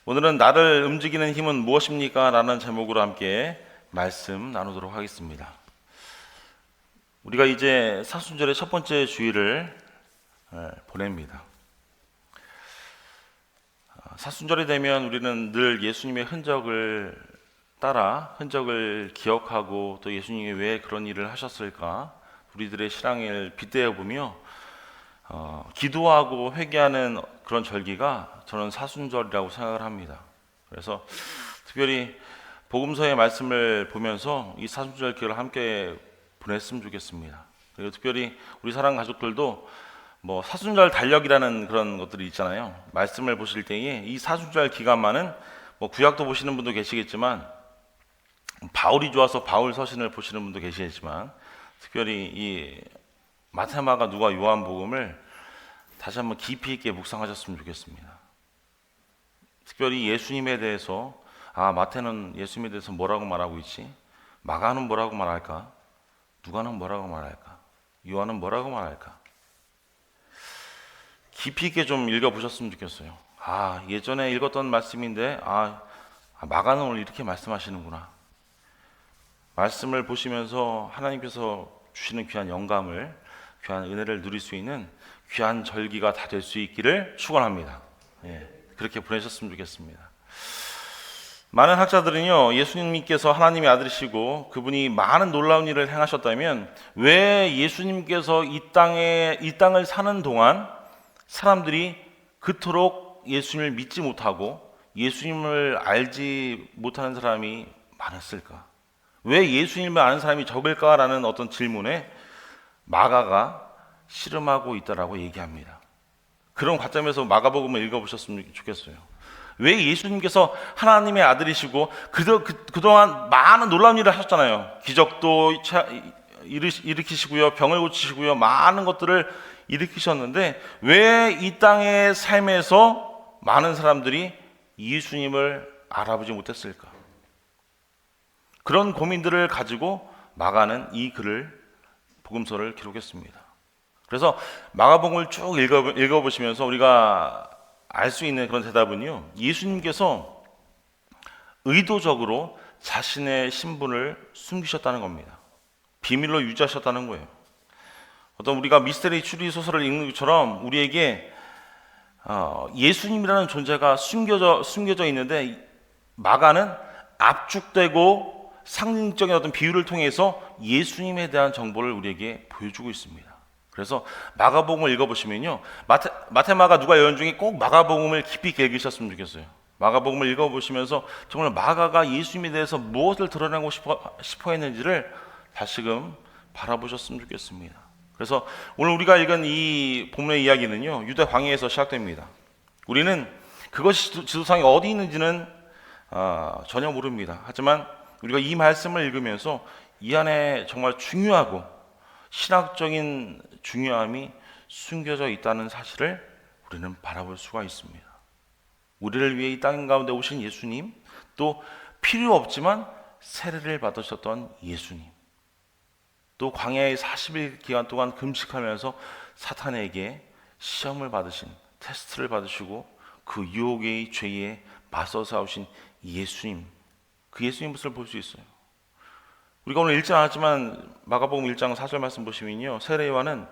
오늘은 나를 움직이는 힘은 무엇입니까? 라는 제목으로 함께 말씀 나누도록 하겠습니다. 우리가 이제 사순절의 첫 번째 주일을 보냅니다. 사순절이 되면 우리는 늘 예수님의 흔적을 따라 흔적을 기억하고 또 예수님이 왜 그런 일을 하셨을까 우리들의 신앙을 빗대어 보며 기도하고 회개하는 그런 절기가 저는 사순절이라고 생각을 합니다. 그래서 특별히 복음서의 말씀을 보면서 이 사순절 기회를 함께 보냈으면 좋겠습니다. 그리고 특별히 우리 사랑 가족들도 뭐 사순절 달력이라는 그런 것들이 있잖아요. 말씀을 보실 때에 이 사순절 기간만은 뭐 구약도 보시는 분도 계시겠지만 바울이 좋아서 바울 서신을 보시는 분도 계시겠지만 특별히 이 마테마가 누가 요한복음을 다시 한번 깊이 있게 묵상하셨으면 좋겠습니다. 특별히 예수님에 대해서 마태는 예수님에 대해서 뭐라고 말하고 있지? 마가는 뭐라고 말할까? 누가는 뭐라고 말할까? 요한은 뭐라고 말할까? 깊이 있게 좀 읽어보셨으면 좋겠어요. 예전에 읽었던 말씀인데 마가는 오늘 이렇게 말씀하시는구나. 말씀을 보시면서 하나님께서 주시는 귀한 영감을, 귀한 은혜를 누릴 수 있는 귀한 절기가 다 될 수 있기를 축원합니다. 그렇게 보내셨으면 좋겠습니다. 많은 학자들은요, 예수님께서 하나님의 아들이시고 그분이 많은 놀라운 일을 행하셨다면 왜 예수님께서 이 땅을 사는 동안 사람들이 그토록 예수님을 믿지 못하고 예수님을 알지 못하는 사람이 많았을까? 왜 예수님을 아는 사람이 적을까라는 어떤 질문에 마가가 씨름하고 있다라고 얘기합니다. 그런 관점에서 마가복음을 읽어보셨으면 좋겠어요. 왜 예수님께서 하나님의 아들이시고 그동안 많은 놀라운 일을 하셨잖아요. 기적도 일으키시고요, 병을 고치시고요, 많은 것들을 일으키셨는데 왜 이 땅의 삶에서 많은 사람들이 예수님을 알아보지 못했을까? 그런 고민들을 가지고 마가는 이 복음서를 기록했습니다. 그래서 마가복음을 쭉 읽어보시면서 우리가 알 수 있는 그런 대답은요, 예수님께서 의도적으로 자신의 신분을 숨기셨다는 겁니다. 비밀로 유지하셨다는 거예요. 어떤 우리가 미스테리 추리 소설을 읽는 것처럼 우리에게 예수님이라는 존재가 숨겨져 있는데 마가는 압축되고 상징적인 어떤 비유를 통해서 예수님에 대한 정보를 우리에게 보여주고 있습니다. 그래서 마가복음을 읽어보시면요, 마테마가 누가 여러분 중에 꼭 마가복음을 깊이 있게 읽으셨으면 좋겠어요. 마가복음을 읽어보시면서 정말 마가가 예수님에 대해서 무엇을 드러내고 싶어 했는지를 다시금 바라보셨으면 좋겠습니다. 그래서 오늘 우리가 읽은 이 본문의 이야기는요, 유대 광야에서 시작됩니다. 우리는 그것이 지도상에 어디 있는지는 전혀 모릅니다. 하지만 우리가 이 말씀을 읽으면서 이 안에 정말 중요하고 신학적인 중요함이 숨겨져 있다는 사실을 우리는 바라볼 수가 있습니다. 우리를 위해 이 땅 가운데 오신 예수님, 또 필요 없지만 세례를 받으셨던 예수님, 또 광야의 40일 기간 동안 금식하면서 사탄에게 시험을 받으신, 테스트를 받으시고 그 유혹의 죄에 맞서 싸우신 예수님, 그 예수님 모습을 볼 수 있어요. 우리가 오늘 읽지 않았지만 마가복음 1장 4절 말씀 보시면요, 세례 요한은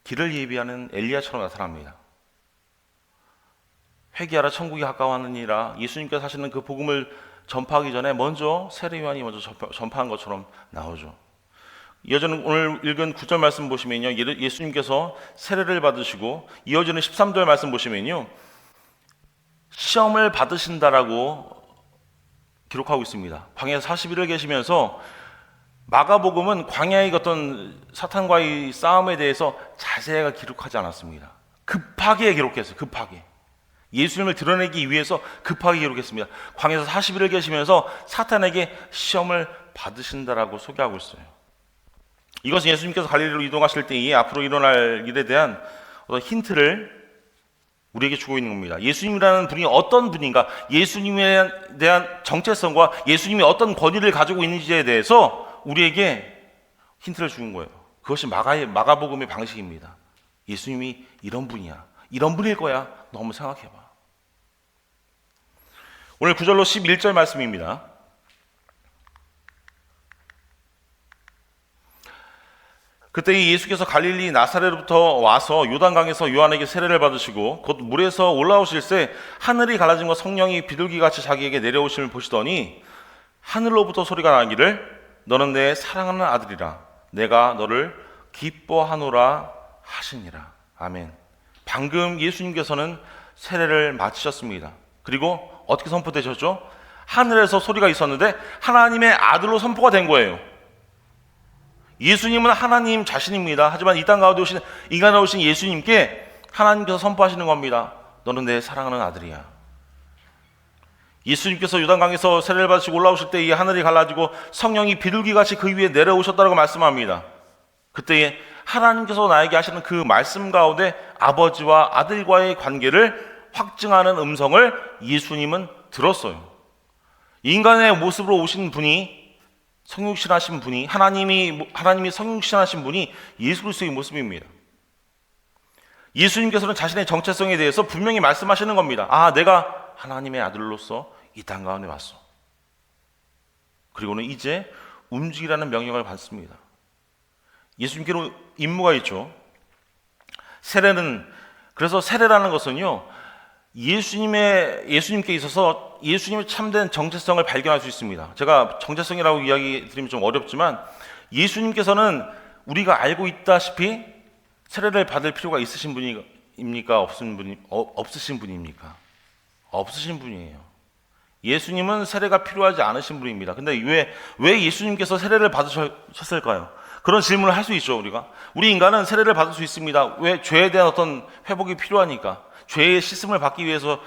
길을 예비하는 엘리야처럼 나타납니다. 회개하라 천국이 가까워하느니라, 예수님께서 하시는 그 복음을 전파하기 전에 먼저 세례 요한이 먼저 전파한 것처럼 나오죠. 이어지는 오늘 읽은 9절 말씀 보시면요, 예수님께서 세례를 받으시고 이어지는 13절 말씀 보시면요, 시험을 받으신다라고 기록하고 있습니다. 광야에서 40일을 계시면서 마가복음은 광야의 어떤 사탄과의 싸움에 대해서 자세하게 기록하지 않았습니다. 급하게 기록했어요. 급하게. 예수님을 드러내기 위해서 급하게 기록했습니다. 광야에서 40일을 계시면서 사탄에게 시험을 받으신다라고 소개하고 있어요. 이것은 예수님께서 갈릴리로 이동하실 때에 앞으로 일어날 일에 대한 어떤 힌트를 우리에게 주고 있는 겁니다. 예수님이라는 분이 어떤 분인가, 예수님에 대한 정체성과 예수님이 어떤 권위를 가지고 있는지에 대해서 우리에게 힌트를 주는 거예요. 그것이 마가복음의 방식입니다. 예수님이 이런 분이야, 이런 분일 거야, 너 한번 생각해봐. 오늘 9절로 11절 말씀입니다. 그때 예수께서 갈릴리 나사렛로부터 와서 요단강에서 요한에게 세례를 받으시고 곧 물에서 올라오실새 하늘이 갈라짐과 성령이 비둘기같이 자기에게 내려오심을 보시더니 하늘로부터 소리가 나기를 너는 내 사랑하는 아들이라 내가 너를 기뻐하노라 하시니라. 아멘. 방금 예수님께서는 세례를 마치셨습니다. 그리고 어떻게 선포되셨죠? 하늘에서 소리가 있었는데 하나님의 아들로 선포가 된 거예요. 예수님은 하나님 자신입니다. 하지만 이 땅 가운데 오신 인간으로 오신 예수님께 하나님께서 선포하시는 겁니다. 너는 내 사랑하는 아들이야. 예수님께서 요단강에서 세례를 받으시고 올라오실 때 이 하늘이 갈라지고 성령이 비둘기같이 그 위에 내려오셨다고 말씀합니다. 그때 하나님께서 나에게 하시는 그 말씀 가운데 아버지와 아들과의 관계를 확증하는 음성을 예수님은 들었어요. 인간의 모습으로 오신 분이 성육신하신 분이 하나님이 성육신하신 분이 예수 그리스도의 모습입니다. 예수님께서는 자신의 정체성에 대해서 분명히 말씀하시는 겁니다. 아, 내가 하나님의 아들로서 이 땅 가운데 왔어. 그리고는 이제 움직이라는 명령을 받습니다. 예수님께는 임무가 있죠. 그래서 세례라는 것은요, 예수님께 있어서 예수님의 참된 정체성을 발견할 수 있습니다. 제가 정체성이라고 이야기 드리면 좀 어렵지만 예수님께서는 우리가 알고 있다시피 세례를 받을 필요가 있으신 분입니까? 없으신 분입니까? 없으신 분이에요. 예수님은 세례가 필요하지 않으신 분입니다. 근데 왜 예수님께서 세례를 받으셨을까요? 그런 질문을 할 수 있죠. 우리 인간은 세례를 받을 수 있습니다. 왜? 죄에 대한 어떤 회복이 필요하니까. 죄의 씻음을 받기 위해서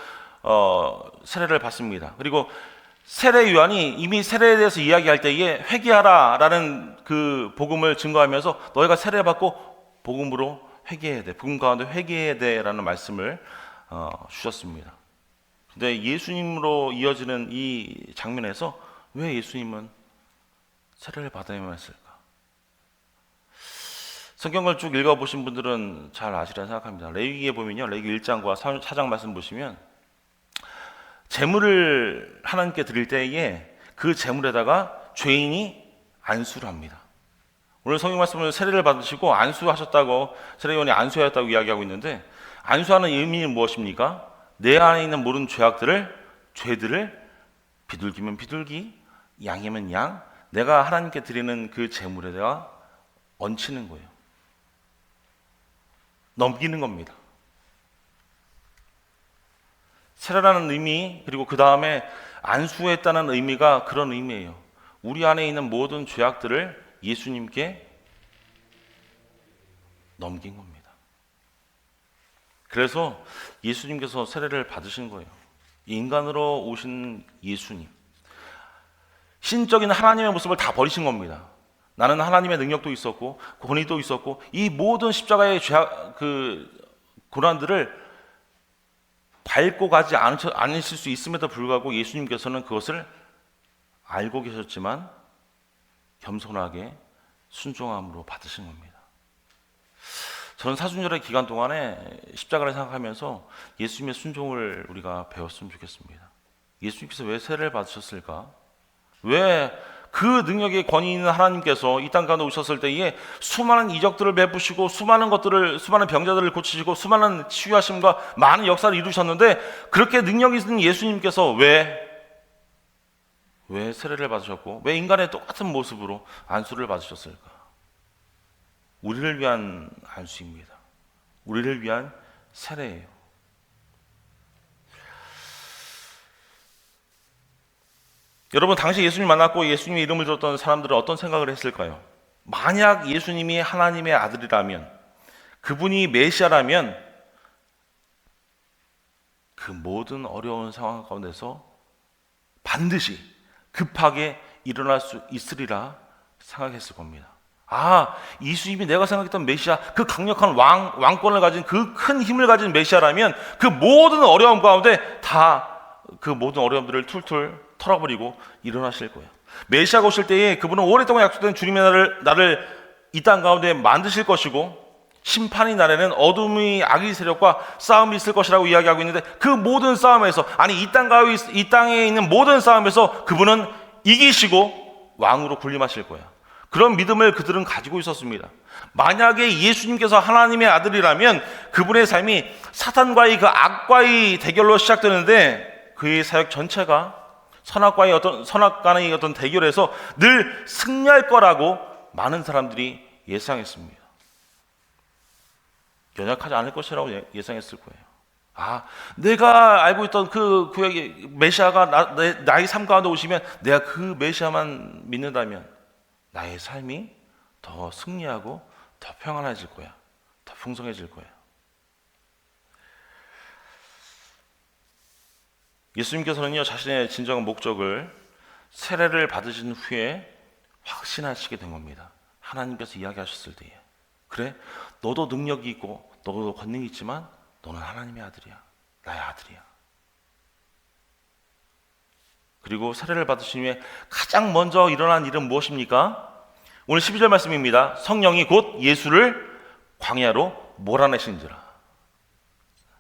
세례를 받습니다. 그리고 세례 요한이 이미 세례에 대해서 이야기할 때에 회개하라라는 그 복음을 증거하면서 너희가 세례 받고 복음으로 회개해야 돼. 복음 가운데 회개해야 돼라는 말씀을 주셨습니다. 근데 예수님으로 이어지는 이 장면에서 왜 예수님은 세례를 받아야만 했을까? 성경을 쭉 읽어보신 분들은 잘 아시리라 생각합니다. 레위기에 보면요, 레위기 1장과 4장 말씀 보시면 제물을 하나님께 드릴 때에 그 제물에다가 죄인이 안수를 합니다. 오늘 성경 말씀은 세례를 받으시고 안수하셨다고, 세례요한이 안수하였다고 이야기하고 있는데, 안수하는 의미는 무엇입니까? 내 안에 있는 모든 죄들을 비둘기면 비둘기, 양이면 양, 내가 하나님께 드리는 그 제물에다가 얹히는 거예요. 넘기는 겁니다. 세례라는 의미, 그리고 그 다음에 안수했다는 의미가 그런 의미예요. 우리 안에 있는 모든 죄악들을 예수님께 넘긴 겁니다. 그래서 예수님께서 세례를 받으신 거예요. 인간으로 오신 예수님, 신적인 하나님의 모습을 다 버리신 겁니다. 나는 하나님의 능력도 있었고 권위도 있었고 이 모든 십자가의 고난들을 밟고 가지 않으실 수 있음에도 불구하고 예수님께서는 그것을 알고 계셨지만 겸손하게 순종함으로 받으신 겁니다. 저는 사순절의 기간 동안에 십자가를 생각하면서 예수님의 순종을 우리가 배웠으면 좋겠습니다. 예수님께서 왜 세례를 받으셨을까? 왜 그 능력의 권위 있는 하나님께서 이 땅 가운데 오셨을 때에 수많은 이적들을 베푸시고 수많은 병자들을 고치시고 수많은 치유하심과 많은 역사를 이루셨는데 그렇게 능력이 있는 예수님께서 왜 세례를 받으셨고 왜 인간의 똑같은 모습으로 안수를 받으셨을까? 우리를 위한 안수입니다. 우리를 위한 세례예요. 여러분, 당시 예수님 만났고 예수님의 이름을 들었던 사람들은 어떤 생각을 했을까요? 만약 예수님이 하나님의 아들이라면, 그분이 메시아라면 그 모든 어려운 상황 가운데서 반드시 급하게 일어날 수 있으리라 생각했을 겁니다. 아, 예수님이 내가 생각했던 메시아, 그 강력한 왕권을 가진 그 큰 힘을 가진 메시아라면 그 모든 어려움 가운데 다 그 모든 어려움들을 툴툴 털어버리고 일어나실 거예요. 메시아가 오실 때에 그분은 오랫동안 약속된 주님의 나를 이 땅 가운데 만드실 것이고 심판의 날에는 어둠의 악의 세력과 싸움이 있을 것이라고 이야기하고 있는데, 그 모든 싸움에서, 아니 이 땅에 있는 모든 싸움에서 그분은 이기시고 왕으로 군림하실 거야. 그런 믿음을 그들은 가지고 있었습니다. 만약에 예수님께서 하나님의 아들이라면 그분의 삶이 사탄과의 그 악과의 대결로 시작되는데, 그의 사역 전체가 선악과의 어떤 대결에서 늘 승리할 거라고 많은 사람들이 예상했습니다. 연약하지 않을 것이라고 예상했을 거예요. 내가 알고 있던 그 구약의 메시아가 나의 삶 가운데 오시면 내가 그 메시아만 믿는다면 나의 삶이 더 승리하고 더 평안해질 거야. 더 풍성해질 거야. 예수님께서는요, 자신의 진정한 목적을 세례를 받으신 후에 확신하시게 된 겁니다. 하나님께서 이야기하셨을 때에, 그래, 너도 능력이 있고 너도 권능이 있지만 너는 하나님의 아들이야. 나의 아들이야. 그리고 세례를 받으신 후에 가장 먼저 일어난 일은 무엇입니까? 오늘 12절 말씀입니다. 성령이 곧 예수를 광야로 몰아내신지라.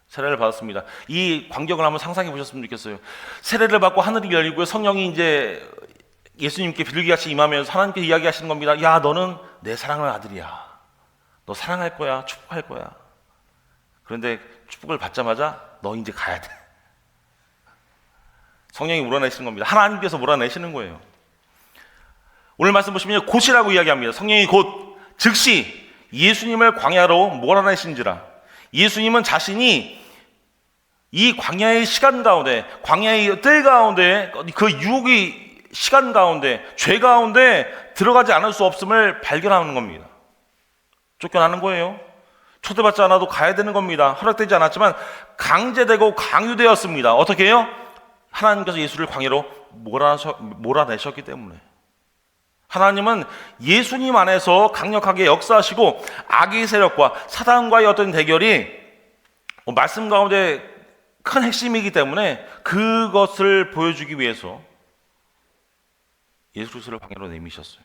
세례를 받았습니다. 이 광경을 한번 상상해 보셨으면 좋겠어요. 세례를 받고 하늘이 열리고 성령이 이제 예수님께 비둘기같이 임하면서 하나님께 이야기하시는 겁니다. 야, 너는 내 사랑하는 아들이야. 너 사랑할 거야. 축복할 거야. 그런데 축복을 받자마자 너 이제 가야 돼. 성령이 몰아내시는 겁니다. 하나님께서 몰아내시는 거예요. 오늘 말씀 보시면 곧이라고 이야기합니다. 성령이 곧 즉시 예수님을 광야로 몰아내신지라. 예수님은 자신이 이 광야의 시간 가운데, 광야의 뜰 가운데, 그 유혹의 시간 가운데, 죄 가운데 들어가지 않을 수 없음을 발견하는 겁니다. 쫓겨나는 거예요. 초대받지 않아도 가야 되는 겁니다. 허락되지 않았지만 강제되고 강요되었습니다. 어떻게 해요? 하나님께서 예수를 광야로 몰아내셨기 때문에. 하나님은 예수님 안에서 강력하게 역사하시고 악의 세력과 사단과의 어떤 대결이 말씀 가운데 큰 핵심이기 때문에 그것을 보여주기 위해서 예수 그리스도를 광야로 내미셨어요.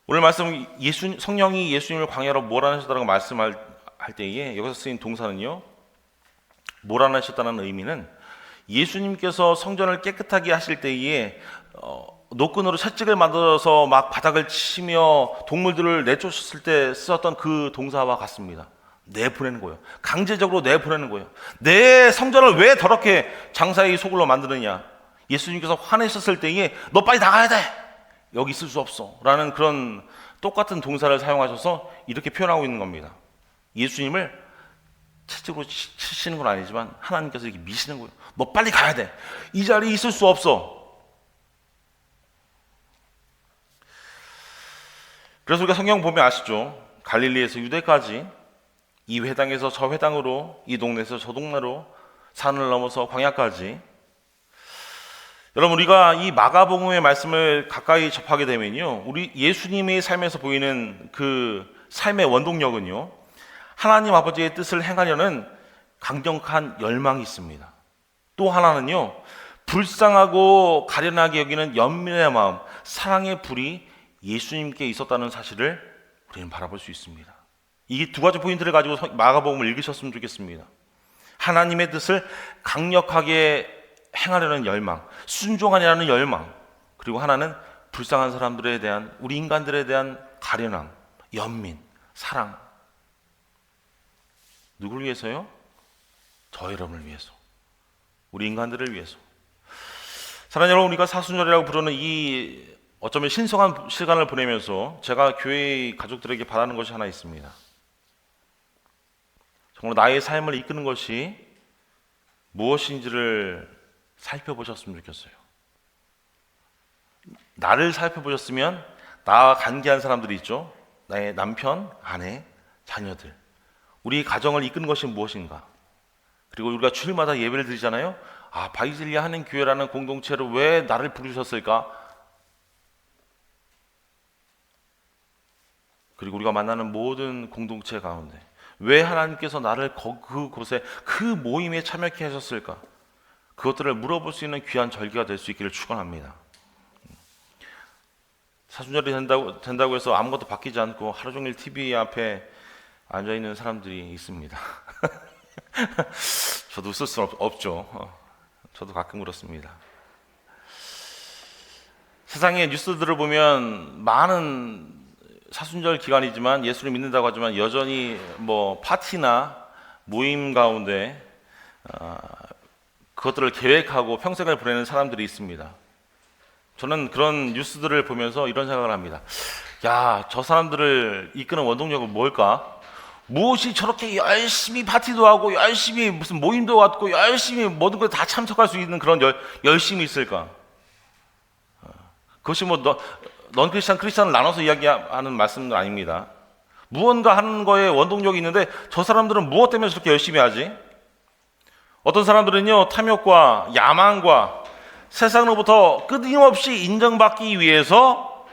오늘 말씀 성령이 예수님을 광야로 몰아내셨다고 말씀할 때에 여기서 쓰인 동사는요, 몰아내셨다는 의미는 예수님께서 성전을 깨끗하게 하실 때에 노끈으로 채찍을 만들어서 막 바닥을 치며 동물들을 내쫓았을 때 쓰었던 그 동사와 같습니다. 내보내는 거예요. 강제적으로 내보내는 거예요. 내 성전을 왜 더럽게 장사의 소굴로 만드느냐. 예수님께서 화내셨을 때에 너 빨리 나가야 돼. 여기 있을 수 없어. 라는 그런 똑같은 동사를 사용하셔서 이렇게 표현하고 있는 겁니다. 예수님을 채찍으로 치시는 건 아니지만 하나님께서 이렇게 미시는 거예요. 너 빨리 가야 돼. 이 자리에 있을 수 없어. 그래서 우리가 성경 보면 아시죠? 갈릴리에서 유대까지, 이 회당에서 저 회당으로, 이 동네에서 저 동네로, 산을 넘어서 광야까지. 여러분, 우리가 이 마가복음의 말씀을 가까이 접하게 되면요, 우리 예수님의 삶에서 보이는 그 삶의 원동력은요, 하나님 아버지의 뜻을 행하려는 강력한 열망이 있습니다. 또 하나는요, 불쌍하고 가련하게 여기는 연민의 마음, 사랑의 불이 예수님께 있었다는 사실을 우리는 바라볼 수 있습니다. 이 두 가지 포인트를 가지고 마가복음을 읽으셨으면 좋겠습니다. 하나님의 뜻을 강력하게 행하려는 열망, 순종하려는 열망, 그리고 하나는 불쌍한 사람들에 대한, 우리 인간들에 대한 가련함, 연민, 사랑. 누구를 위해서요? 저 여러분을 위해서, 우리 인간들을 위해서. 사랑하는 여러분, 우리가 사순절이라고 부르는 이 어쩌면 신성한 시간을 보내면서 제가 교회의 가족들에게 바라는 것이 하나 있습니다. 정말 나의 삶을 이끄는 것이 무엇인지를 살펴보셨으면 좋겠어요. 나를 살펴보셨으면 나와 관계한 사람들이 있죠. 나의 남편, 아내, 자녀들. 우리 가정을 이끄는 것이 무엇인가? 그리고 우리가 주일마다 예배를 드리잖아요. 바이질리아 하는 교회라는 공동체로 왜 나를 부르셨을까? 그리고 우리가 만나는 모든 공동체 가운데 왜 하나님께서 나를 그곳에, 그 모임에 참여케 하셨을까? 그것들을 물어볼 수 있는 귀한 절기가 될 수 있기를 축원합니다. 사순절이 된다고 해서 아무것도 바뀌지 않고 하루 종일 TV 앞에 앉아 있는 사람들이 있습니다. 저도 웃을 수 없죠. 저도 가끔 그렇습니다. 세상의 뉴스들을 보면 많은 사순절 기간이지만 예수를 믿는다고 하지만 여전히 뭐 파티나 모임 가운데 그것들을 계획하고 평생을 보내는 사람들이 있습니다. 저는 그런 뉴스들을 보면서 이런 생각을 합니다. 야, 저 사람들을 이끄는 원동력은 뭘까? 무엇이 저렇게 열심히 파티도 하고 열심히 무슨 모임도 갖고 열심히 모든 것에 다 참석할 수 있는 그런 열심이 있을까? 그것이 뭐 넌 크리스찬을 나눠서 이야기하는 말씀은 아닙니다. 무언가 하는 거에 원동력이 있는데 저 사람들은 무엇 때문에 저렇게 열심히 하지? 어떤 사람들은요, 탐욕과 야망과 세상으로부터 끊임없이 인정받기 위해서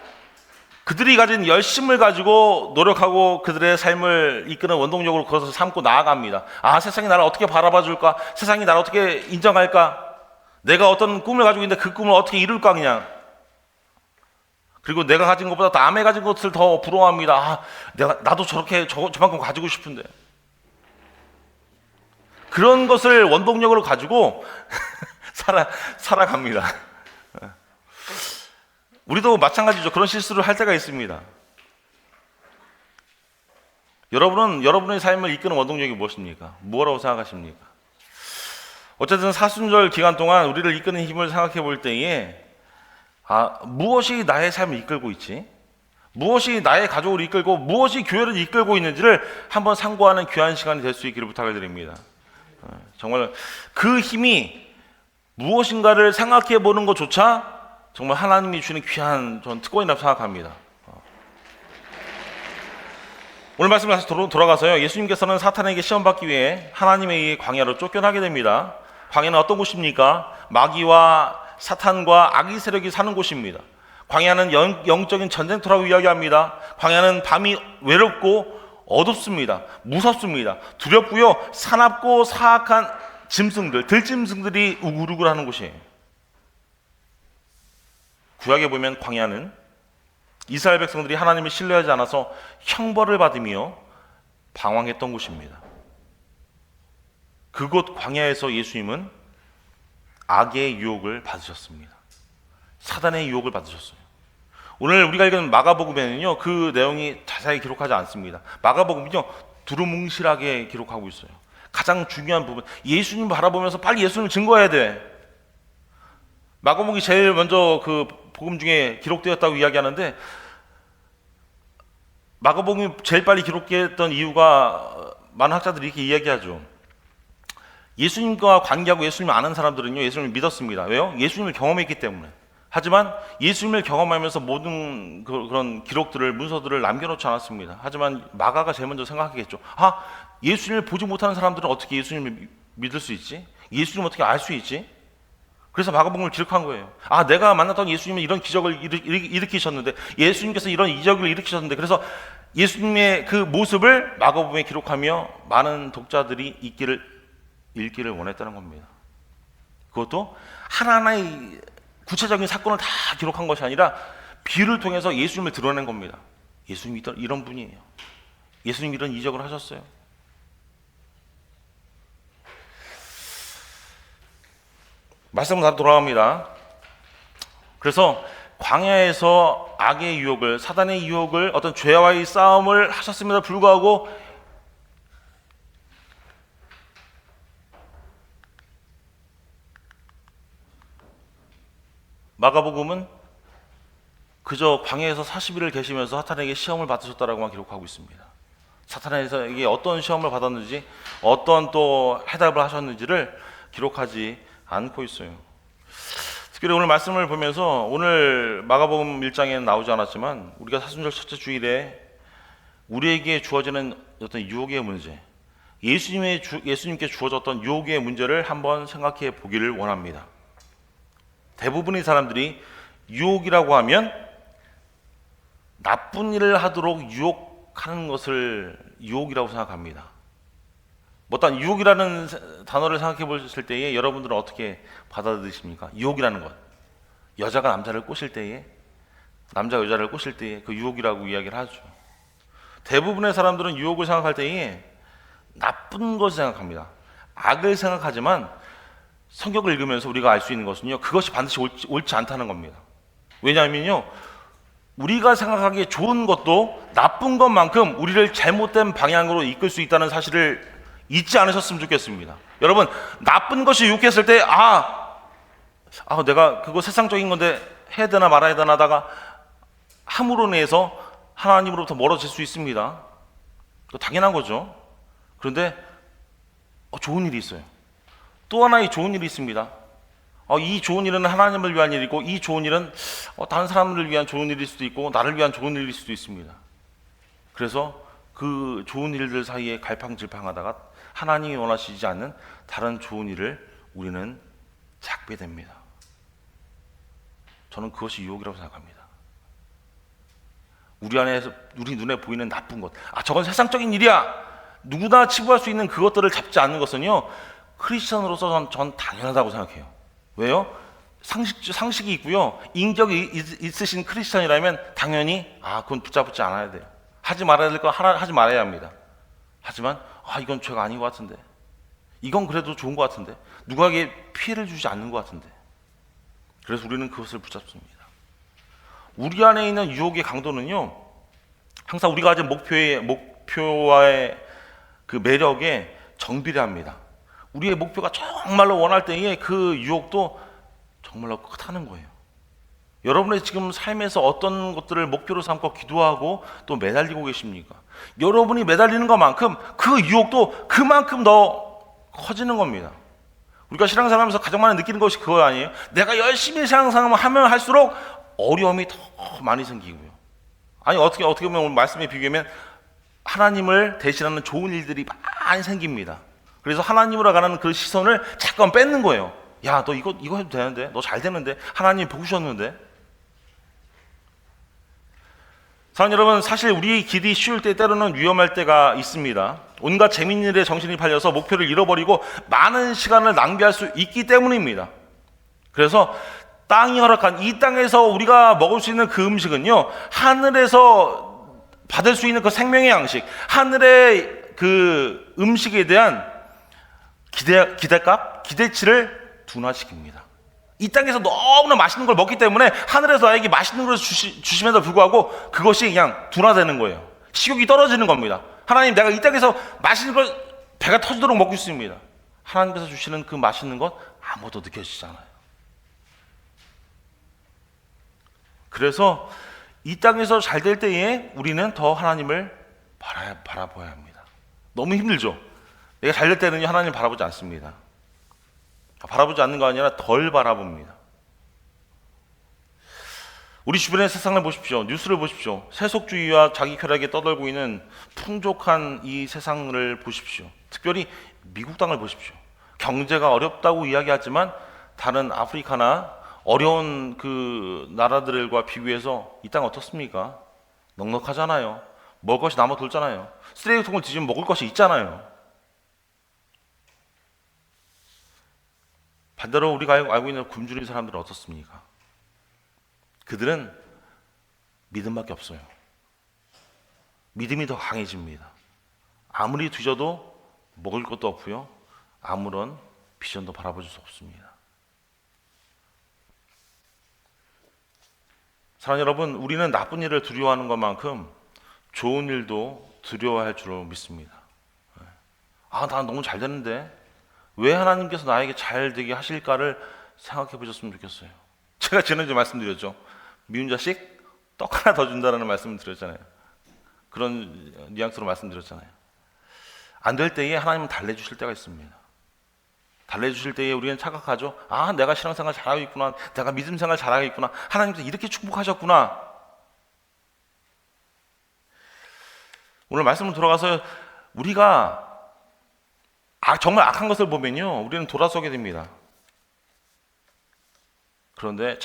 그들이 가진 열심을 가지고 노력하고 그들의 삶을 이끄는 원동력으로 그것을 삼고 나아갑니다. 아, 세상이 나를 어떻게 바라봐 줄까? 세상이 나를 어떻게 인정할까? 내가 어떤 꿈을 가지고 있는데 그 꿈을 어떻게 이룰까 그냥. 그리고 내가 가진 것보다 남의 가진 것을 더 부러워합니다. 아, 나도 저렇게 저만큼 가지고 싶은데. 그런 것을 원동력으로 가지고 살아갑니다. 우리도 마찬가지죠. 그런 실수를 할 때가 있습니다. 여러분은 여러분의 삶을 이끄는 원동력이 무엇입니까? 뭐라고 생각하십니까? 어쨌든 사순절 기간 동안 우리를 이끄는 힘을 생각해 볼 때에 무엇이 나의 삶을 이끌고 있지? 무엇이 나의 가족을 이끌고 무엇이 교회를 이끌고 있는지를 한번 상고하는 귀한 시간이 될 수 있기를 부탁을 드립니다. 정말 그 힘이 무엇인가를 생각해 보는 것조차 정말 하나님이 주는 귀한 전 특권이라고 생각합니다. 오늘 말씀 다시 돌아가서요. 예수님께서는 사탄에게 시험받기 위해 하나님에 의해 광야로 쫓겨나게 됩니다. 광야는 어떤 곳입니까? 마귀와 사탄과 악의 세력이 사는 곳입니다. 광야는 영적인 전쟁터라고 이야기합니다. 광야는 밤이 외롭고 어둡습니다. 무섭습니다. 두렵고요. 사납고 사악한 들짐승들이 우글우글하는 곳이에요. 구약에 보면 광야는 이스라엘 백성들이 하나님을 신뢰하지 않아서 형벌을 받으며 방황했던 곳입니다. 그곳 광야에서 예수님은 악의 유혹을 받으셨습니다. 사단의 유혹을 받으셨어요. 오늘 우리가 읽은 마가복음에는요, 그 내용이 자세히 기록하지 않습니다. 마가복음은요, 두루뭉실하게 기록하고 있어요. 가장 중요한 부분, 예수님 바라보면서 빨리 예수님을 증거해야 돼. 마가복음이 제일 먼저 그 복음 중에 기록되었다고 이야기하는데, 마가복음이 제일 빨리 기록됐던 이유가 많은 학자들이 이렇게 이야기하죠. 예수님과 관계하고 예수님을 아는 사람들은요, 예수님을 믿었습니다. 왜요? 예수님을 경험했기 때문에. 하지만 예수님을 경험하면서 모든 그런 기록들을, 문서들을 남겨놓지 않았습니다. 하지만 마가가 제일 먼저 생각하겠죠. 예수님을 보지 못하는 사람들은 어떻게 예수님을 믿을 수 있지? 예수님을 어떻게 알 수 있지? 그래서 마가복음을 기록한 거예요. 내가 만났던 예수님은 이런 기적을 일으키셨는데, 예수님께서 이런 이적을 일으키셨는데, 그래서 예수님의 그 모습을 마가복음에 기록하며 많은 독자들이 읽기를 원했다는 겁니다. 그것도 하나하나의 구체적인 사건을 다 기록한 것이 아니라 비유를 통해서 예수님을 드러낸 겁니다. 예수님이 이런 분이에요. 예수님이 이런 이적을 하셨어요. 말씀은 다시 돌아갑니다. 그래서 광야에서 악의 유혹을, 사단의 유혹을, 어떤 죄와의 싸움을 하셨음에도 불구하고 마가복음은 그저 광야에서 40일을 계시면서 사탄에게 시험을 받으셨다라고만 기록하고 있습니다. 사탄에게 어떤 시험을 받았는지, 어떤 또 해답을 하셨는지를 기록하지 않고 있어요. 특별히 오늘 말씀을 보면서, 오늘 마가복음 1장에는 나오지 않았지만 우리가 사순절 첫째 주일에 우리에게 주어지는 어떤 유혹의 문제, 예수님께 주어졌던 유혹의 문제를 한번 생각해 보기를 원합니다. 대부분의 사람들이 유혹이라고 하면 나쁜 일을 하도록 유혹하는 것을 유혹이라고 생각합니다. 어떤 유혹이라는 단어를 생각해 보실 때에 여러분들은 어떻게 받아들이십니까? 유혹이라는 것, 여자가 남자를 꼬실 때에 남자 여자를 꼬실 때 그 유혹이라고 이야기를 하죠. 대부분의 사람들은 유혹을 생각할 때에 나쁜 것을 생각합니다. 악을 생각하지만 성경을 읽으면서 우리가 알 수 있는 것은요, 그것이 반드시 옳지 않다는 겁니다. 왜냐하면요, 우리가 생각하기에 좋은 것도 나쁜 것만큼 우리를 잘못된 방향으로 이끌 수 있다는 사실을 잊지 않으셨으면 좋겠습니다. 여러분, 나쁜 것이 유혹했을 때 내가 그거 세상적인 건데 해야 되나 말아야 되나 하다가 함으로 인해서 하나님으로부터 멀어질 수 있습니다. 당연한 거죠. 그런데 좋은 일이 있어요. 또 하나의 좋은 일이 있습니다. 이 좋은 일은 하나님을 위한 일이고, 이 좋은 일은 다른 사람들을 위한 좋은 일일 수도 있고, 나를 위한 좋은 일일 수도 있습니다. 그래서 그 좋은 일들 사이에 갈팡질팡하다가 하나님이 원하시지 않는 다른 좋은 일을 우리는 찾게 됩니다. 저는 그것이 유혹이라고 생각합니다. 우리 눈에 보이는 나쁜 것, 저건 세상적인 일이야, 누구나 치부할 수 있는 그것들을 잡지 않는 것은요, 크리스천으로서 전 당연하다고 생각해요. 왜요? 상식이 있고요, 인격이 있으신 크리스천이라면 당연히 그건 붙잡지 않아야 돼요. 하지 말아야 될 거 하지 말아야 합니다. 하지만 이건 죄가 아닌 것 같은데, 이건 그래도 좋은 것 같은데, 누구에게 피해를 주지 않는 것 같은데, 그래서 우리는 그것을 붙잡습니다. 우리 안에 있는 유혹의 강도는요, 항상 우리가 가진 목표와의 그 매력에 정비례합니다. 우리의 목표가 정말로 원할 때에 그 유혹도 정말로 크다는 거예요. 여러분의 지금 삶에서 어떤 것들을 목표로 삼고 기도하고 또 매달리고 계십니까? 여러분이 매달리는 것만큼 그 유혹도 그만큼 더 커지는 겁니다. 우리가 신앙생활하면서 가장 많이 느끼는 것이 그거 아니에요? 내가 열심히 신앙생활을 하면 할수록 어려움이 더 많이 생기고요. 어떻게 보면 오늘 말씀에 비교하면 하나님을 대신하는 좋은 일들이 많이 생깁니다. 그래서 하나님으로 가는 그 시선을 잠깐 뺏는 거예요. 야, 너 이거 해도 되는데, 너 잘 되는데, 하나님 복 주셨는데. 사랑하는 여러분, 사실 우리 길이 쉬울 때 때로는 위험할 때가 있습니다. 온갖 재밌는 일에 정신이 팔려서 목표를 잃어버리고 많은 시간을 낭비할 수 있기 때문입니다. 그래서 땅이 허락한 이 땅에서 우리가 먹을 수 있는 그 음식은요, 하늘에서 받을 수 있는 그 생명의 양식, 하늘의 그 음식에 대한 기대치를 둔화시킵니다. 이 땅에서 너무나 맛있는 걸 먹기 때문에 하늘에서 나에게 맛있는 걸 주심에도 불구하고 그것이 그냥 둔화되는 거예요. 식욕이 떨어지는 겁니다. 하나님, 내가 이 땅에서 맛있는 걸 배가 터지도록 먹고 있습니다. 하나님께서 주시는 그 맛있는 것 아무도 느껴지지 않아요. 그래서 이 땅에서 잘 될 때에 우리는 더 하나님을 바라봐야 합니다. 너무 힘들죠? 내가 잘 될 때는 하나님 바라보지 않습니다. 바라보지 않는 거 아니라 덜 바라봅니다. 우리 주변의 세상을 보십시오. 뉴스를 보십시오. 세속주의와 자기 쾌락에 떠들고 있는 풍족한 이 세상을 보십시오. 특별히 미국 땅을 보십시오. 경제가 어렵다고 이야기하지만 다른 아프리카나 어려운 그 나라들과 비교해서 이 땅 어떻습니까? 넉넉하잖아요. 먹을 것이 남아 돌잖아요. 쓰레기통을 뒤지면 먹을 것이 있잖아요. 반대로 우리가 알고 있는 굶주린 사람들은 어떻습니까? 그들은 믿음밖에 없어요. 믿음이 더 강해집니다. 아무리 뒤져도 먹을 것도 없고요, 아무런 비전도 바라볼 수 없습니다. 사랑하는 여러분, 우리는 나쁜 일을 두려워하는 것만큼 좋은 일도 두려워할 줄로 믿습니다. 나 너무 잘 되는데 왜 하나님께서 나에게 잘 되게 하실까를 생각해 보셨으면 좋겠어요. 제가 지난주에 말씀드렸죠. 미운 자식 떡 하나 더 준다라는 말씀을 드렸잖아요. 그런 뉘앙스로 말씀드렸잖아요. 안 될 때에 하나님은 달래주실 때가 있습니다. 달래주실 때에 우리는 착각하죠. 내가 신앙생활 잘하고 있구나, 내가 믿음생활 잘하고 있구나, 하나님께서 이렇게 축복하셨구나. 오늘 말씀으로 돌아가서 우리가 정말 악한 것을 보면요, 우리는 돌아서게 됩니다. 그런데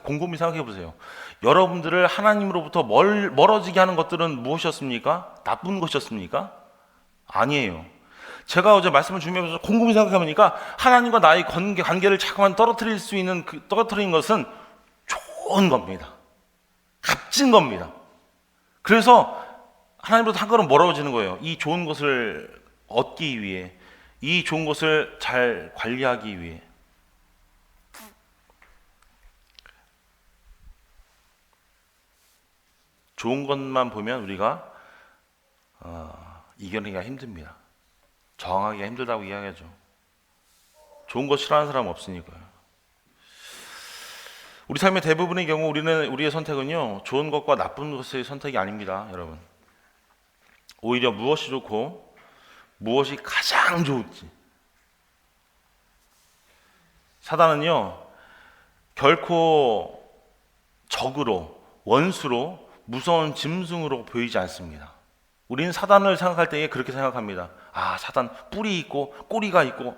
곰곰이 생각해 보세요. 여러분들을 하나님으로부터 멀어지게 하는 것들은 무엇이었습니까? 나쁜 것이었습니까? 아니에요. 제가 어제 말씀을 준비하면서 곰곰이 생각해보니까 하나님과 나의 관계를 자꾸만 떨어뜨린 것은 좋은 겁니다. 값진 겁니다. 그래서 하나님으로부터 한 걸음 멀어지는 거예요. 이 좋은 것을 얻기 위해, 이 좋은 것을 잘 관리하기 위해. 좋은 것만 보면 우리가 이겨내기가 힘듭니다. 저항하기가 힘들다고 이야기하죠. 좋은 것 싫어하는 사람 없으니까요. 우리 삶의 대부분의 경우 우리의 선택은요, 좋은 것과 나쁜 것의 선택이 아닙니다, 여러분. 오히려 무엇이 좋고 무엇이 가장 좋을지. 사단은요, 결코 적으로, 원수로, 무서운 짐승으로 보이지 않습니다. 우리는 사단을 생각할 때에 그렇게 생각합니다. 아, 사단 뿔이 있고 꼬리가 있고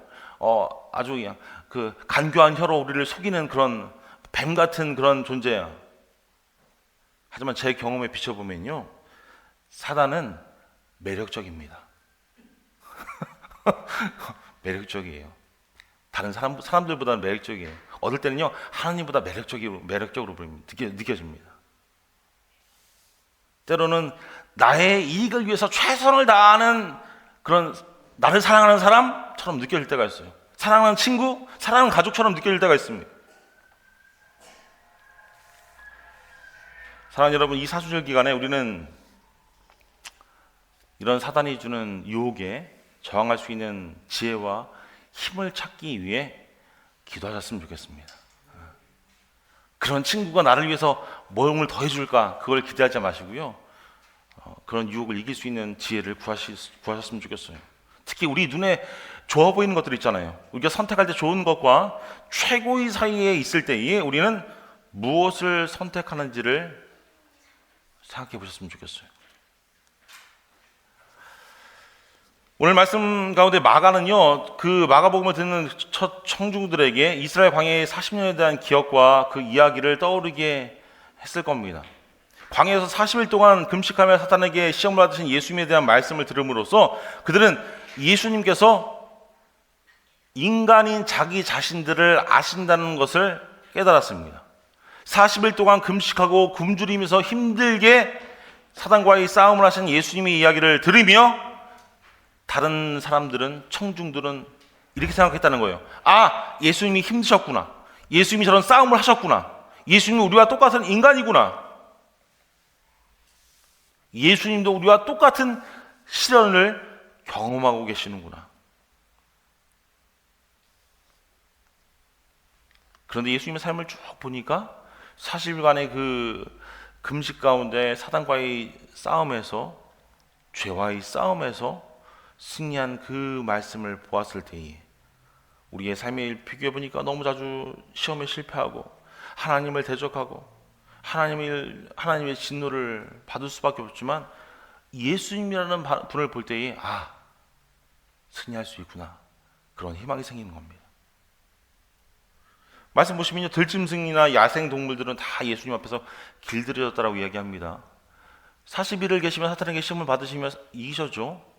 아주 그냥 그 간교한 혀로 우리를 속이는 그런 뱀 같은 그런 존재야. 하지만 제 경험에 비춰보면요, 사단은 매력적입니다. 매력적이에요. 다른 사람들보다는 매력적이에요. 어떨 때는요, 하나님보다 매력적으로 느껴집니다. 때로는 나의 이익을 위해서 최선을 다하는 그런 나를 사랑하는 사람처럼 느껴질 때가 있어요. 사랑하는 친구, 사랑하는 가족처럼 느껴질 때가 있습니다. 사랑하는 여러분, 이 사순절 기간에 우리는 이런 사단이 주는 유혹에 저항할 수 있는 지혜와 힘을 찾기 위해 기도하셨으면 좋겠습니다. 그런 친구가 나를 위해서 뭐를 더 해줄까, 그걸 기대하지 마시고요, 그런 유혹을 이길 수 있는 지혜를 구하셨으면 좋겠어요. 특히 우리 눈에 좋아 보이는 것들 있잖아요. 우리가 선택할 때 좋은 것과 최고의 사이에 있을 때에 우리는 무엇을 선택하는지를 생각해 보셨으면 좋겠어요. 오늘 말씀 가운데 마가는요, 그 마가복음을 듣는 첫 청중들에게 이스라엘 광야의 40년에 대한 기억과 그 이야기를 떠오르게 했을 겁니다. 광야에서 40일 동안 금식하며 사탄에게 시험을 받으신 예수님에 대한 말씀을 들음으로써 그들은 예수님께서 인간인 자기 자신들을 아신다는 것을 깨달았습니다. 40일 동안 금식하고 굶주리면서 힘들게 사단과의 싸움을 하신 예수님의 이야기를 들으며 다른 사람들은, 청중들은 이렇게 생각했다는 거예요. 아, 예수님이 힘드셨구나. 예수님이 저런 싸움을 하셨구나. 예수님은 우리와 똑같은 인간이구나. 예수님도 우리와 똑같은 시련을 경험하고 계시는구나. 그런데 예수님의 삶을 쭉 보니까 40일간의 그 금식 가운데 사단과의 싸움에서, 죄와의 싸움에서 승리한 그 말씀을 보았을 때에 우리의 삶을 비교해 보니까 너무 자주 시험에 실패하고 하나님을 대적하고 하나님의 진노를 받을 수밖에 없지만 예수님이라는 분을 볼 때에 승리할 수 있구나, 그런 희망이 생기는 겁니다. 말씀 보시면요, 들짐승이나 야생 동물들은 다 예수님 앞에서 길들여졌다라고 이야기합니다. 40일을 계시면 사탄에게 시험을 받으시며 이기셨죠.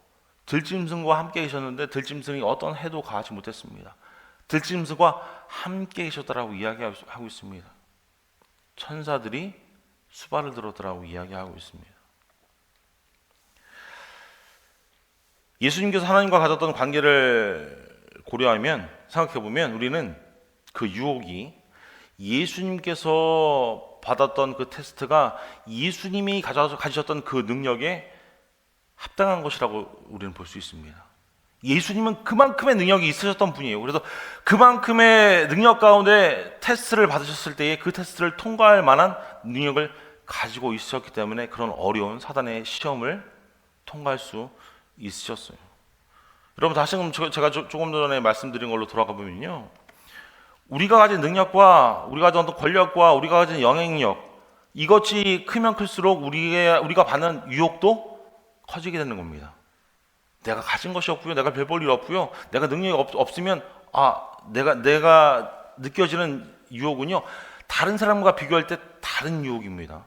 들짐승과 함께 계셨는데 들짐승이 어떤 해도 가하지 못했습니다. 들짐승과 함께 계셨다라고 이야기하고 있습니다. 천사들이 수발을 들었다라고 이야기하고 있습니다. 예수님께서 하나님과 가졌던 관계를 고려하면, 생각해보면 우리는 그 유혹이 예수님께서 받았던 그 테스트가 예수님이 가지셨던 그 능력에 합당한 것이라고 우리는 볼 수 있습니다. 예수님은 그만큼의 능력이 있으셨던 분이에요. 그래서 그만큼의 능력 가운데 테스트를 받으셨을 때에 그 테스트를 통과할 만한 능력을 가지고 있으셨기 때문에 그런 어려운 사단의 시험을 통과할 수 있으셨어요. 여러분, 다시 한번 제가 조금 전에 말씀드린 걸로 돌아가 보면요, 우리가 가진 능력과 우리가 가진 어떤 권력과 우리가 가진 영향력, 이것이 크면 클수록 우리가 받는 유혹도 커지게 되는 겁니다. 내가 가진 것이 없고요, 내가 별 볼 일 없고요, 내가 능력이 없으면 내가 느껴지는 유혹은요, 다른 사람과 비교할 때 다른 유혹입니다.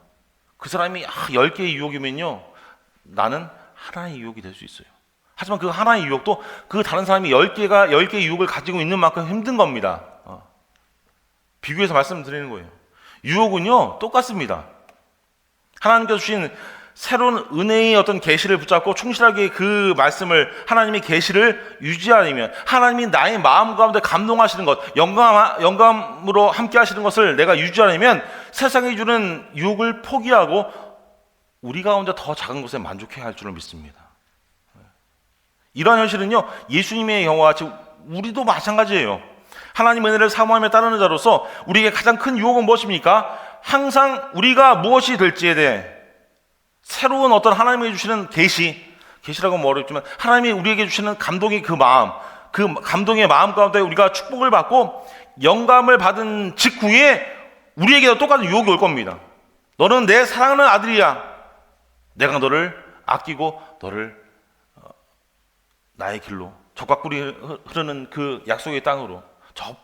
그 사람이 10개의 유혹이면요, 나는 하나의 유혹이 될 수 있어요. 하지만 그 하나의 유혹도 그 다른 사람이 10개의 유혹을 가지고 있는 만큼 힘든 겁니다. 비교해서 말씀드리는 거예요. 유혹은요, 똑같습니다. 하나님께서 주신 새로운 은혜의 어떤 계시를 붙잡고 충실하게 그 말씀을, 하나님의 계시를 유지하려면, 하나님이 나의 마음 가운데 감동하시는 것, 영감으로 함께 하시는 것을 내가 유지하려면 세상이 주는 유혹을 포기하고 우리 가운데 더 작은 것에 만족해야 할 줄을 믿습니다. 이러한 현실은요, 예수님의 경우와 같이 우리도 마찬가지예요. 하나님 은혜를 사모하며 따르는 자로서 우리에게 가장 큰 유혹은 무엇입니까? 항상 우리가 무엇이 될지에 대해 새로운 어떤 하나님이 주시는 계시라고 하면 어렵지만 하나님이 우리에게 주시는 감동의 그 마음, 그 감동의 마음 가운데 우리가 축복을 받고 영감을 받은 직후에 우리에게도 똑같은 유혹이 올 겁니다. 너는 내 사랑하는 아들이야. 내가 너를 아끼고 너를 나의 길로, 적과 꿀이 흐르는 그 약속의 땅으로, 저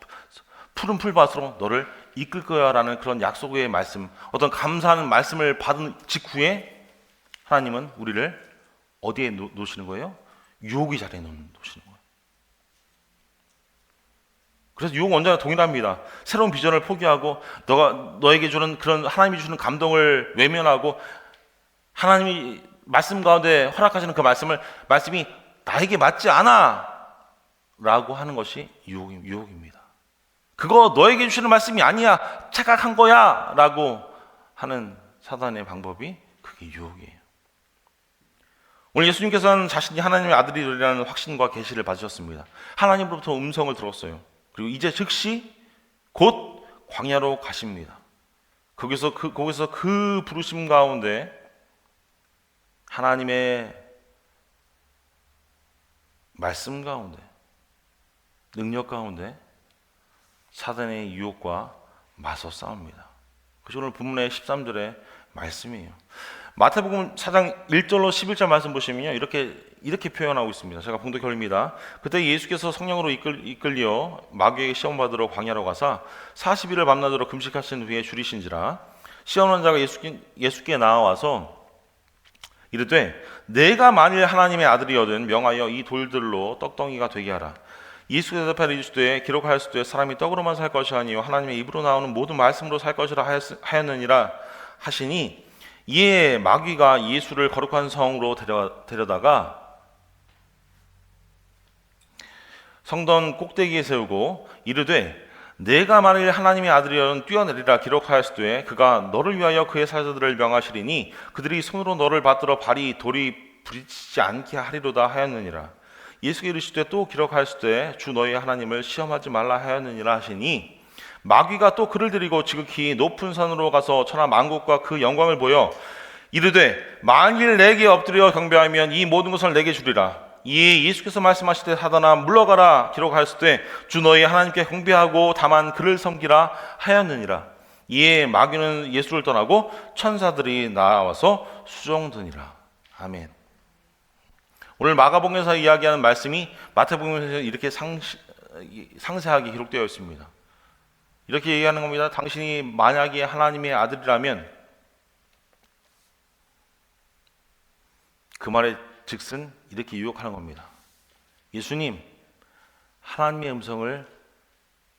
푸른 풀밭으로 너를 이끌 거야 라는 그런 약속의 말씀, 어떤 감사하는 말씀을 받은 직후에 하나님은 우리를 어디에 놓으시는 거예요? 유혹의 자리에 놓으시는 거예요. 그래서 유혹은 언제나 동일합니다. 새로운 비전을 포기하고 너에게 주는 그런 하나님이 주는 감동을 외면하고 하나님이 말씀 가운데 허락하시는 그 말씀이 나에게 맞지 않아 라고 하는 것이 유혹입니다. 그거 너에게 주시는 말씀이 아니야, 착각한 거야 라고 하는 사단의 방법이 그게 유혹이에요. 오늘 예수님께서는 자신이 하나님의 아들이라는 확신과 계시를 받으셨습니다. 하나님으로부터 음성을 들었어요. 그리고 이제 즉시 곧 광야로 가십니다. 거기서 그 부르심 가운데 하나님의 말씀 가운데, 능력 가운데 사단의 유혹과 맞서 싸웁니다. 그것이 오늘 본문의 13절의 말씀이에요. 마태복음 4장 1절로 11절 말씀 보시면요, 이렇게 표현하고 있습니다. 제가 봉독 결입니다. 그때 예수께서 성령으로 이끌려 마귀에게 시험 받으러 광야로 가사 40일을 밤낮으로 금식하신 후에 줄이신지라. 시험하는 자가 예수께 나와서 이르되 내가 만일 하나님의 아들이거든 명하여 이 돌들로 떡덩이가 되게 하라. 예수께서 대답하여 이르시되 기록하였으되 사람이 떡으로만 살 것이 아니요 하나님의 입으로 나오는 모든 말씀으로 살 것이라 하였느니라 하시니, 이에 마귀가 예수를 거룩한 성으로 데려다가 성전 꼭대기에 세우고 이르되 내가 만일 하나님의 아들이여는 뛰어내리라. 기록하였으되 그가 너를 위하여 그의 사자들을 명하시리니 그들이 손으로 너를 받들어 발이 돌이 부딪히지 않게 하리로다 하였느니라. 예수께 이르시되 또 기록하였으되 주 너희 하나님을 시험하지 말라 하였느니라 하시니, 마귀가 또 그를 데리고 지극히 높은 산으로 가서 천하 만국과 그 영광을 보여 이르되 만일 내게 엎드려 경배하면 이 모든 것을 내게 주리라. 이에 예수께서 말씀하시되 사단아 물러가라. 기록하였으되 주 너희 하나님께 경배하고 다만 그를 섬기라 하였느니라. 이에 마귀는 예수를 떠나고 천사들이 나와서 수종드니라. 아멘. 오늘 마가복음에서 이야기하는 말씀이 마태복음에서 이렇게 상세하게 기록되어 있습니다. 이렇게 얘기하는 겁니다. 당신이 만약에 하나님의 아들이라면, 그 말의 즉슨 이렇게 유혹하는 겁니다. 예수님, 하나님의 음성을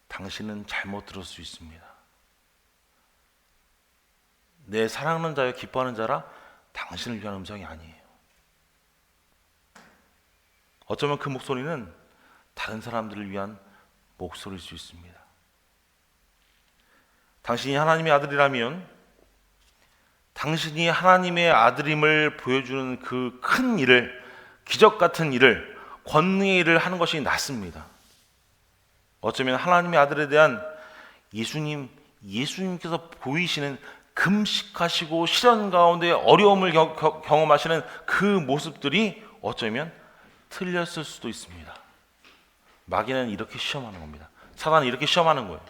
당신은 잘못 들을 수 있습니다. 내 사랑하는 자여 기뻐하는 자라 당신을 위한 음성이 아니에요. 어쩌면 그 목소리는 다른 사람들을 위한 목소리일 수 있습니다. 당신이 하나님의 아들이라면 당신이 하나님의 아들임을 보여주는 그 큰 일을, 기적 같은 일을, 권능의 일을 하는 것이 낫습니다. 어쩌면 하나님의 아들에 대한 예수님께서 보이시는 금식하시고 시련 가운데 어려움을 경험하시는 그 모습들이 어쩌면 틀렸을 수도 있습니다. 마귀는 이렇게 시험하는 겁니다. 사단은 이렇게 시험하는 거예요.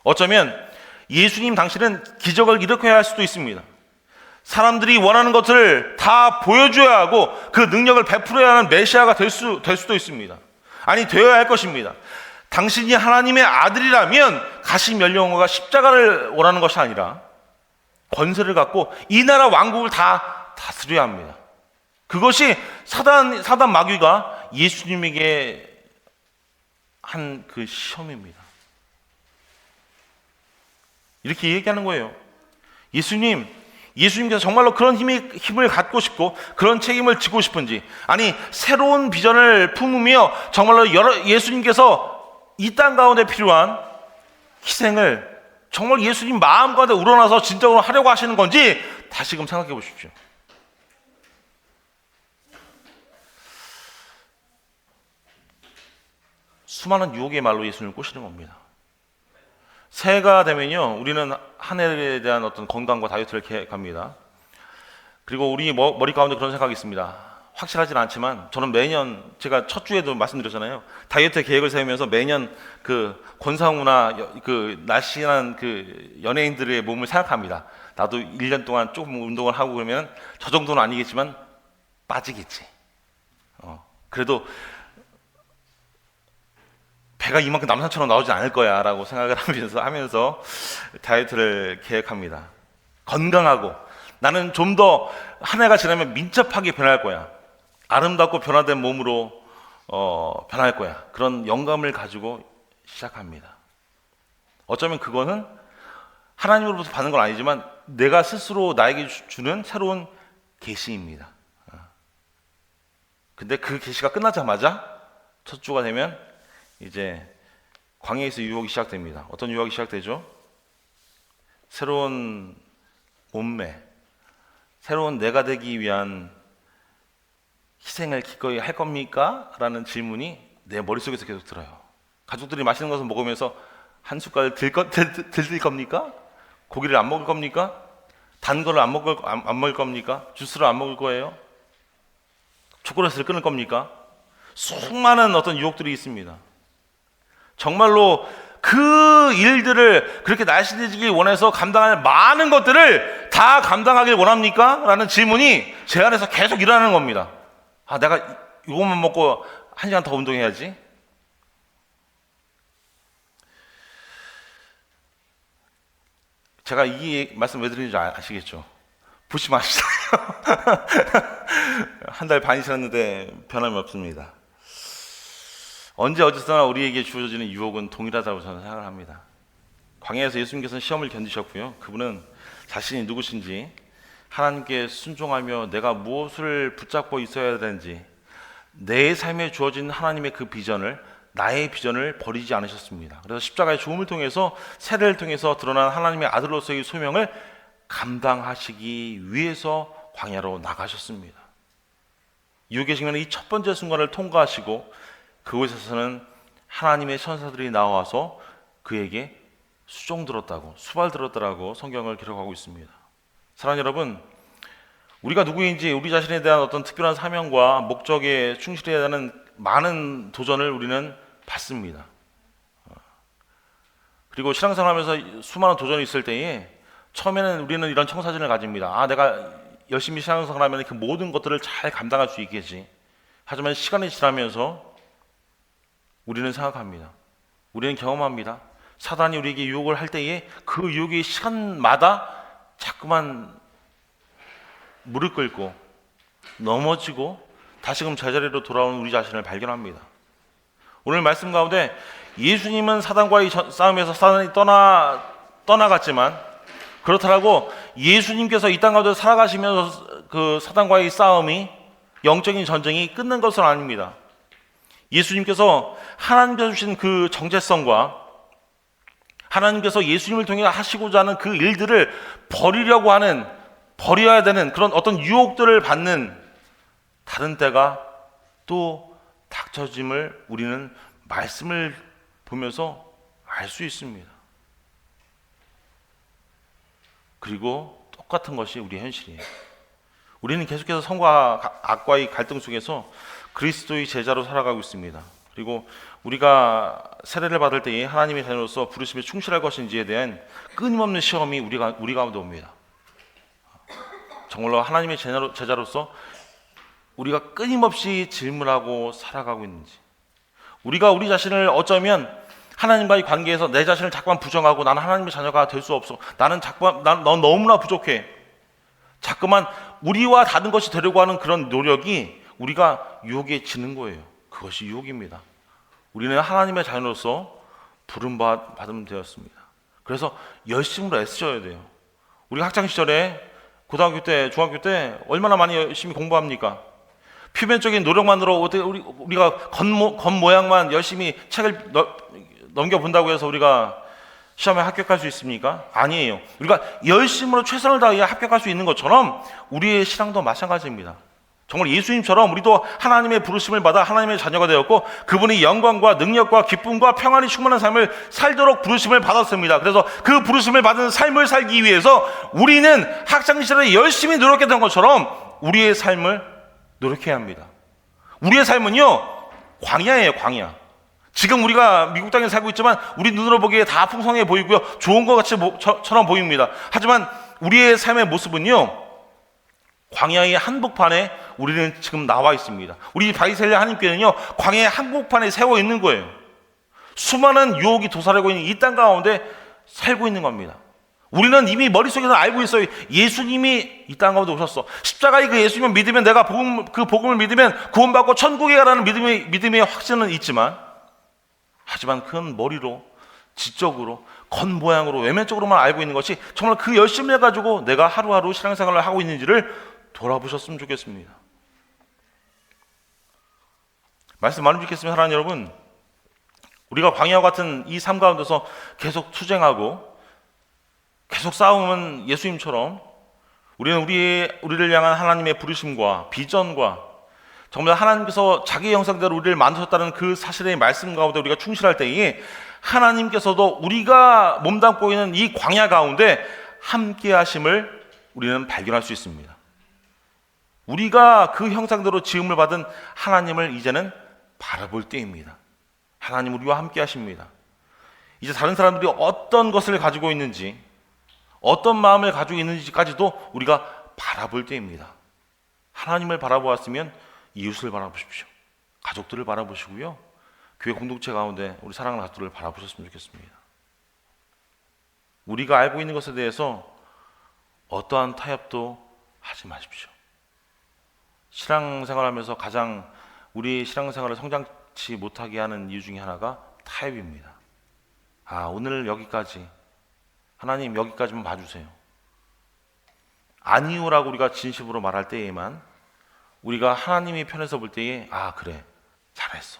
어쩌면 예수님 당신은 기적을 일으켜야 할 수도 있습니다. 사람들이 원하는 것을 다 보여줘야 하고 그 능력을 베풀어야 하는 메시아가 될 수도 있습니다. 아니, 되어야 할 것입니다. 당신이 하나님의 아들이라면 가시 멸령과 십자가를 원하는 것이 아니라 권세를 갖고 이 나라 왕국을 다 다스려야 합니다. 그것이 사단 마귀가 예수님에게 한 그 시험입니다. 이렇게 얘기하는 거예요. 예수님, 예수님께서 정말로 그런 힘을 갖고 싶고 그런 책임을 지고 싶은지, 아니 새로운 비전을 품으며 정말로 예수님께서 이 땅 가운데 필요한 희생을 정말 예수님 마음 가운데 우러나서 진정으로 하려고 하시는 건지 다시금 생각해 보십시오. 수많은 유혹의 말로 예수님을 꼬시는 겁니다. 새해가 되면요, 우리는 한 해에 대한 어떤 건강과 다이어트를 계획합니다. 그리고 우리 머리 가운데 그런 생각이 있습니다. 확실하진 않지만 저는 매년, 제가 첫 주에도 말씀드렸잖아요, 다이어트 계획을 세우면서 매년 그 권상우나 그 날씬한 그 연예인들의 몸을 생각합니다. 나도 1년 동안 조금 운동을 하고 그러면 저 정도는 아니겠지만 빠지겠지. 그래도 배가 이만큼 남산처럼 나오지 않을 거야 라고 생각을 하면서 다이어트를 계획합니다. 건강하고, 나는 좀 더 한 해가 지나면 민첩하게 변할 거야, 아름답고 변화된 몸으로 변할 거야, 그런 영감을 가지고 시작합니다. 어쩌면 그거는 하나님으로부터 받는 건 아니지만 내가 스스로 나에게 주는 새로운 계시입니다. 근데 그 계시가 끝나자마자 첫 주가 되면 이제 광야에서 유혹이 시작됩니다. 어떤 유혹이 시작되죠? 새로운 몸매, 새로운 내가 되기 위한 희생을 기꺼이 할 겁니까? 라는 질문이 내 머릿속에서 계속 들어요. 가족들이 맛있는 것을 먹으면서 한 숟갈 들 겁니까? 고기를 안 먹을 겁니까? 단 거를 안 먹을 겁니까? 주스를 안 먹을 거예요? 초콜릿을 끊을 겁니까? 수많은 어떤 유혹들이 있습니다. 정말로 그 일들을 그렇게 날씬해지길 원해서 감당할 많은 것들을 다 감당하길 원합니까? 라는 질문이 제 안에서 계속 일어나는 겁니다. 아, 내가 이것만 먹고 1시간 더 운동해야지. 제가 이 말씀 왜 드리는지 아시겠죠? 부시 마시잖아요. 한 달 반이 지났는데 변함이 없습니다. 언제 어디서나 우리에게 주어지는 유혹은 동일하다고 저는 생각을 합니다. 광야에서 예수님께서는 시험을 견디셨고요, 그분은 자신이 누구신지, 하나님께 순종하며 내가 무엇을 붙잡고 있어야 되는지, 내 삶에 주어진 하나님의 그 비전을, 나의 비전을 버리지 않으셨습니다. 그래서 십자가의 죽음을 통해서, 세례를 통해서 드러난 하나님의 아들로서의 소명을 감당하시기 위해서 광야로 나가셨습니다. 유혹의 직면의 이 첫 번째 순간을 통과하시고 그곳에서는 하나님의 천사들이 나와서 그에게 수종 들었다고, 수발 들었다라고 성경을 기록하고 있습니다. 사랑하는 여러분, 우리가 누구인지, 우리 자신에 대한 어떤 특별한 사명과 목적에 충실해야 하는 많은 도전을 우리는 받습니다. 그리고 신앙생활하면서 수많은 도전이 있을 때에 처음에는 우리는 이런 청사진을 가집니다. 아, 내가 열심히 신앙생활하면 그 모든 것들을 잘 감당할 수 있겠지. 하지만 시간이 지나면서 우리는 생각합니다. 우리는 경험합니다. 사단이 우리에게 유혹을 할 때에 그 유혹의 시간마다 자꾸만 무릎 꿇고 넘어지고 다시금 제자리로 돌아오는 우리 자신을 발견합니다. 오늘 말씀 가운데 예수님은 사단과의 싸움에서 사단이 떠나갔지만, 그렇다고 예수님께서 이 땅 가운데 살아가시면서 그 사단과의 싸움이, 영적인 전쟁이 끝난 것은 아닙니다. 예수님께서 하나님께서 주신 그 정체성과 하나님께서 예수님을 통해 하시고자 하는 그 일들을 버려야 되는 그런 어떤 유혹들을 받는 다른 때가 또 닥쳐짐을 우리는 말씀을 보면서 알 수 있습니다. 그리고 똑같은 것이 우리의 현실이에요. 우리는 계속해서 성과 악과의 갈등 속에서 그리스도의 제자로 살아가고 있습니다. 그리고 우리가 세례를 받을 때에 하나님의 자녀로서 부르심에 충실할 것인지에 대한 끊임없는 시험이 우리 가운데 옵니다. 정말로 하나님의 제자로서 우리가 끊임없이 질문하고 살아가고 있는지, 우리가 우리 자신을 어쩌면 하나님과의 관계에서 내 자신을 자꾸만 부정하고 나는 하나님의 자녀가 될 수 없어, 넌 너무나 부족해, 자꾸만 우리와 다른 것이 되려고 하는 그런 노력이 우리가 유혹에 지는 거예요. 그것이 유혹입니다. 우리는 하나님의 자녀로서 부름받음 되었습니다. 그래서 열심으로 애써야 돼요. 우리가 학창시절에 고등학교 때, 중학교 때 얼마나 많이 열심히 공부합니까? 표면적인 노력만으로 어떻게 우리가 겉모양만 열심히 책을 넘겨본다고 해서 우리가 시험에 합격할 수 있습니까? 아니에요. 우리가 열심으로 최선을 다해 합격할 수 있는 것처럼 우리의 신앙도 마찬가지입니다. 정말 예수님처럼 우리도 하나님의 부르심을 받아 하나님의 자녀가 되었고 그분이 영광과 능력과 기쁨과 평안이 충만한 삶을 살도록 부르심을 받았습니다. 그래서 그 부르심을 받은 삶을 살기 위해서 우리는 학창시절에 열심히 노력했던 것처럼 우리의 삶을 노력해야 합니다. 우리의 삶은요, 광야예요, 광야. 지금 우리가 미국 땅에 살고 있지만 우리 눈으로 보기에 다 풍성해 보이고요, 좋은 것 같이처럼 보입니다. 하지만 우리의 삶의 모습은요, 광야의 한복판에 우리는 지금 나와 있습니다. 우리 바이셀리 하나님께는요, 광야의 한복판에 세워 있는 거예요. 수많은 유혹이 도사리고 있는 이 땅 가운데 살고 있는 겁니다. 우리는 이미 머릿속에서 알고 있어요. 예수님이 이 땅 가운데 오셨어. 십자가의 그 예수님을 믿으면 내가 그 복음을 믿으면 구원받고 천국에 가라는 믿음의 확신은 있지만, 하지만 큰 머리로, 지적으로, 겉모양으로, 외면적으로만 알고 있는 것이 정말 그 열심을 해가지고 내가 하루하루 신앙생활을 하고 있는지를 돌아보셨으면 좋겠습니다. 말씀 많이 듣겠습니다. 사랑하는 여러분, 우리가 광야와 같은 이 삶 가운데서 계속 투쟁하고 계속 싸우는 예수님처럼 우리는 우리를 향한 하나님의 부르심과 비전과 정말 하나님께서 자기 형상대로 우리를 만드셨다는 그 사실의 말씀 가운데 우리가 충실할 때에 하나님께서도 우리가 몸담고 있는 이 광야 가운데 함께 하심을 우리는 발견할 수 있습니다. 우리가 그 형상대로 지음을 받은 하나님을 이제는 바라볼 때입니다. 하나님 우리와 함께 하십니다. 이제 다른 사람들이 어떤 것을 가지고 있는지, 어떤 마음을 가지고 있는지까지도 우리가 바라볼 때입니다. 하나님을 바라보았으면 이웃을 바라보십시오. 가족들을 바라보시고요, 교회 공동체 가운데 우리 사랑하는 가족들을 바라보셨으면 좋겠습니다. 우리가 알고 있는 것에 대해서 어떠한 타협도 하지 마십시오. 신앙생활하면서 가장 우리 신앙생활을 성장치 못하게 하는 이유 중에 하나가 타협입니다. 오늘 여기까지, 하나님 여기까지만 봐주세요. 아니요라고 우리가 진심으로 말할 때에만 우리가 하나님의 편에서 볼 때에 그래, 잘했어,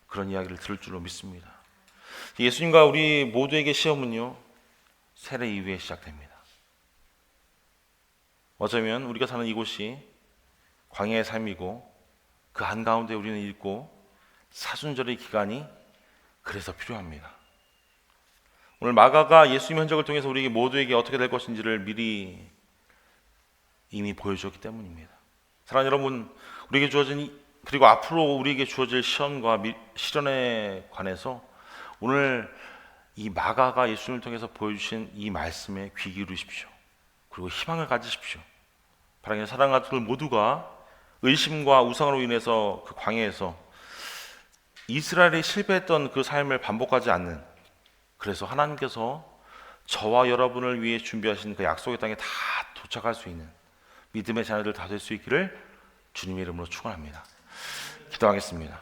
그런 이야기를 들을 줄로 믿습니다. 예수님과 우리 모두에게 시험은요, 세례 이후에 시작됩니다. 어쩌면 우리가 사는 이곳이 광야의 삶이고 그 한가운데 우리는 읽고 사순절의 기간이 그래서 필요합니다. 오늘 마가가 예수님의 흔적을 통해서 우리에게 모두에게 어떻게 될 것인지를 미리 이미 보여주었기 때문입니다. 사랑하는 여러분, 우리에게 주어진 그리고 앞으로 우리에게 주어질 시험과 시련에 관해서 오늘 이 마가가 예수님을 통해서 보여주신 이 말씀에 귀 기울이십시오. 그리고 희망을 가지십시오. 사랑하는 사랑가족들 모두가 의심과 우상으로 인해서 그 광야에서 이스라엘이 실패했던 그 삶을 반복하지 않는, 그래서 하나님께서 저와 여러분을 위해 준비하신 그 약속의 땅에 다 도착할 수 있는 믿음의 자녀들 다 될 수 있기를 주님의 이름으로 축원합니다. 기도하겠습니다.